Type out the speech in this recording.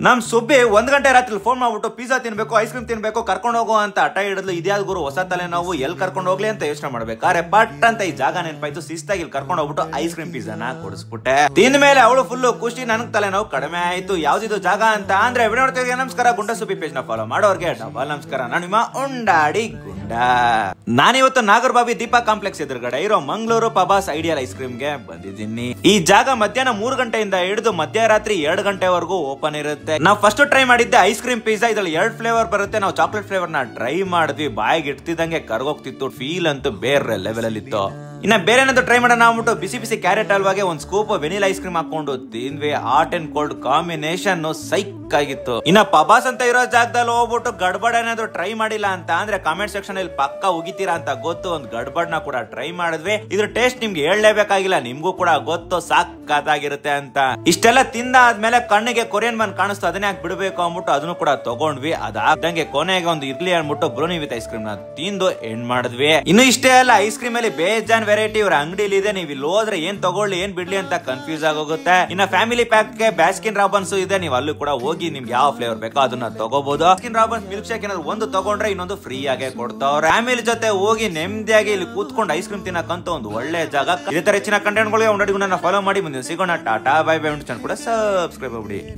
ನಮ್ ಸುಬ್ಬಿ 1 ಗಂಟೆ ರಾತ್ರಿ ಫೋನ್ ಮಾಡ್ಬಿಟ್ಟು ಪಿಜ್ಜಾ ತಿನ್ಬೇಕು, ಐಸ್ ಕ್ರೀಮ್ ತಿನ್ಬೇಕು, ಕರ್ಕೊಂಡು ಹೋಗೋ ಅಂತ ಹಠ ಹಿಡಿದ್ಲು. ಇದ್ಯಾದ ಗುರು ಹೊಸ ತಲೆ ನಾವು ಎಲ್ಲಿ ಕರ್ಕೊಂಡು ಹೋಗ್ಲಿ ಅಂತ ಯೋಚನೆ ಮಾಡ್ಬೇಕಾರೆ ಪಟ್ ಅಂತ ಈ ಜಾಗ ನೆನಪಾಯ್ತು. ಶಿಸ್ತಾಗಿ ಇಲ್ಲಿ ಕರ್ಕೊಂಡು ಹೋಗ್ಬಿಟ್ಟು ಐಸ್ ಕ್ರೀಮ್ ಪಿಜ್ಜಾನ ಕೊಡಿಸ್ಬಿಟ್ಟೆ. ತಿಂದ ಮೇಲೆ ಅವಳು ಫುಲ್ ಖುಷಿ, ನನಗ್ ತಲೆ ನೋವು ಕಡಿಮೆ ಆಯ್ತು. ಯಾವ್ದಿದು ಜಾಗ ಅಂತ ಅಂದ್ರೆ ವಿಡಿಯೋ ನಮಸ್ಕಾರ, ಗುಂಡ ಸುಬ್ಬಿ ಪೇಜ್ ನ ಫಾಲೋ ಮಾಡೋರ್ಗೆ ಡಬಲ್ ನಮಸ್ಕಾರ. ನಾನು ನಿಮ್ಮ ಉಂಡಾಡಿ ಗುಂಡ. ನಾನಿವತ್ತು ನಾಗರಬಾವಿ ದೀಪಾ ಕಾಂಪ್ಲೆಕ್ಸ್ ಎದುರುಗಡೆ ಇರೋ ಮಂಗಳೂರು ಪಬಾಸ್ ಐಡಿಯಲ್ ಐಸ್ ಕ್ರೀಮ್ ಗೆ ಬಂದಿದ್ದೀನಿ. ಈ ಜಾಗ ಮಧ್ಯಾಹ್ನ 3 ಗಂಟೆಯಿಂದ ಹಿಡಿದು ಮಧ್ಯರಾತ್ರಿ 2 ಗಂಟೆವರೆಗೂ ಓಪನ್ ಇರುತ್ತೆ. ನಾವು ಫಸ್ಟ್ ಟ್ರೈ ಮಾಡಿದ್ದೆ ಐಸ್ ಕ್ರೀಮ್ ಪಿಜ್ಜಾ. ಇದ್ರಲ್ಲಿ 2 ಫ್ಲೇವರ್ ಬರುತ್ತೆ. ನಾವು ಚಾಕ್ಲೇಟ್ ಫ್ಲೇವರ್ ನ ಟ್ರೈ ಮಾಡಿದ್ವಿ. ಬಾಯಿಗೆ ಇಡ್ತಿದ್ದಂಗೆ ಕರ್ಗೋಗ್ತಿತ್ತು. ಫೀಲ್ ಅಂತೂ ಬೇರೆ ಲೆವೆಲ್ ಅಲ್ಲಿ ಇತ್ತು. ಇನ್ನ ಬೇರೆ ಏನಾದ್ರು ಟ್ರೈ ಮಾಡೋಣ ಅಂದ್ಬಿಟ್ಟು ಬಿಸಿ ಬಿಸಿ ಕ್ಯಾರೆಟ್ ಹಲ್ವಾಗೆ ಒಂದ್ ಸ್ಕೂಪ್ ವೆನಿಲಾ ಐಸ್ ಕ್ರೀಮ್ ಹಾಕೊಂಡು ತಿಂದ್ವಿ. ಹಾಟ್ ಅಂಡ್ ಕೋಲ್ಡ್ ಕಾಂಬಿನೇಷನ್ ಸೈಕ್ ಆಗಿತ್ತು. ಇನ್ನ ಪಬಾಸ್ ಅಂತ ಇರೋ ಜಾಗದಲ್ಲಿ ಹೋಗ್ಬಿಟ್ಟು ಗಡ್ಬಡ್ ಏನಾದ್ರು ಟ್ರೈ ಮಾಡಿಲ್ಲ ಅಂತ ಅಂದ್ರೆ ಕಾಮೆಂಟ್ ಸೆಕ್ಷನ್ ಅಲ್ಲಿ ಪಕ್ಕ ಉಗಿತೀರಾ ಅಂತ ಗೊತ್ತು. ಒಂದ್ ಗಡ್ಬಡ್ ನ ಕೂಡ ಟ್ರೈ ಮಾಡಿದ್ವಿ. ಇದ್ರ ಟೇಸ್ಟ್ ನಿಮ್ಗೆ ಹೇಳಲೇಬೇಕಾಗಿಲ್ಲ, ನಿಮ್ಗೂ ಕೂಡ ಗೊತ್ತು ಸಾಕಾಗಿರುತ್ತೆ ಅಂತ. ಇಷ್ಟೆಲ್ಲ ತಿಂದಾದ್ಮೇಲೆ ಕಣ್ಣಿಗೆ ಕೊರಿಯನ್ ಬನ್ ಕಾಣಿಸ್ತು, ಅದನ್ನೇ ಯಾಕೆ ಬಿಡಬೇಕು ಅಂದ್ಬಿಟ್ಟು ಅದನ್ನು ಕೂಡ ತಗೊಂಡ್ವಿ. ಅದಾದಂಗೆ ಕೊನೆಗೆ ಒಂದು ಇರ್ಲಿ ಅಂದ್ಬಿಟ್ಟು ಬ್ರೌನಿ ವಿತ್ ಐಸ್ ಕ್ರೀಮ್ ನ ತಿಂದು ಎಂಡ್ ಮಾಡಿದ್ವಿ. ಇನ್ನು ಇಷ್ಟೇ ಅಲ್ಲ, ಐಸ್ ಕ್ರೀಮ್ ಅಲ್ಲಿ ಬೇಜಾನ್ ವೆರೈಟಿ ಇವ್ರ ಅಂಗಡಿಲಿ ಇದೆ. ನೀವು ಇಲ್ಲಿ ಹೋದ್ರೆ ಏನ್ ತಗೊಳ್ಳಿ ಏನ್ ಬಿಡ್ಲಿ ಅಂತ ಕನ್ಫ್ಯೂಸ್ ಆಗೋಗುತ್ತೆ. ಇನ್ನ ಫ್ಯಾಮಿಲಿ ಪ್ಯಾಕ್ ಗೆ ಬ್ಯಾಸ್ಕಿನ್ ರಾಬನ್ಸ್ ಇದೆ. ನೀವು ಅಲ್ಲೂ ಕೂಡ ಹೋಗಿ ನಿಮ್ಗೆ ಯಾವ ಫ್ಲೇವರ್ ಬೇಕೋ ಅದನ್ನ ತಗೋಬಹುದು. ಬ್ಯಾಸ್ಕಿನ್ ರಾಬನ್ಸ್ ಮಿಲ್ಕ್ ಶೇಕ್ ಏನಾದ್ರು ಒಂದು ತಗೊಂಡ್ರೆ ಇನ್ನೊಂದು ಫ್ರೀ ಆಗಿ ಕೊಡ್ತಾವ್ರೆ. ಫ್ಯಾಮಿಲಿ ಜೊತೆ ಹೋಗಿ ನೆಮ್ಮದಿಯಾಗಿ ಇಲ್ಲಿ ಕೂತ್ಕೊಂಡು ಐಸ್ ಕ್ರೀಮ್ ತಿನ್ನಕ್ಕಂತ ಒಂದು ಒಳ್ಳೆ ಜಾಗ. ಇದೇ ತರ ಹೆಚ್ಚಿನ ಕಂಟೆಂಟ್ ಗಳು ಫಾಲೋ ಮಾಡಿ. ಮುಂದೆ ಸಿಗೋಣ. Tata bye bye. ಕೂಡ ಸಬ್ಸ್ಕ್ರೈಬ್ ಮಾಡಿ.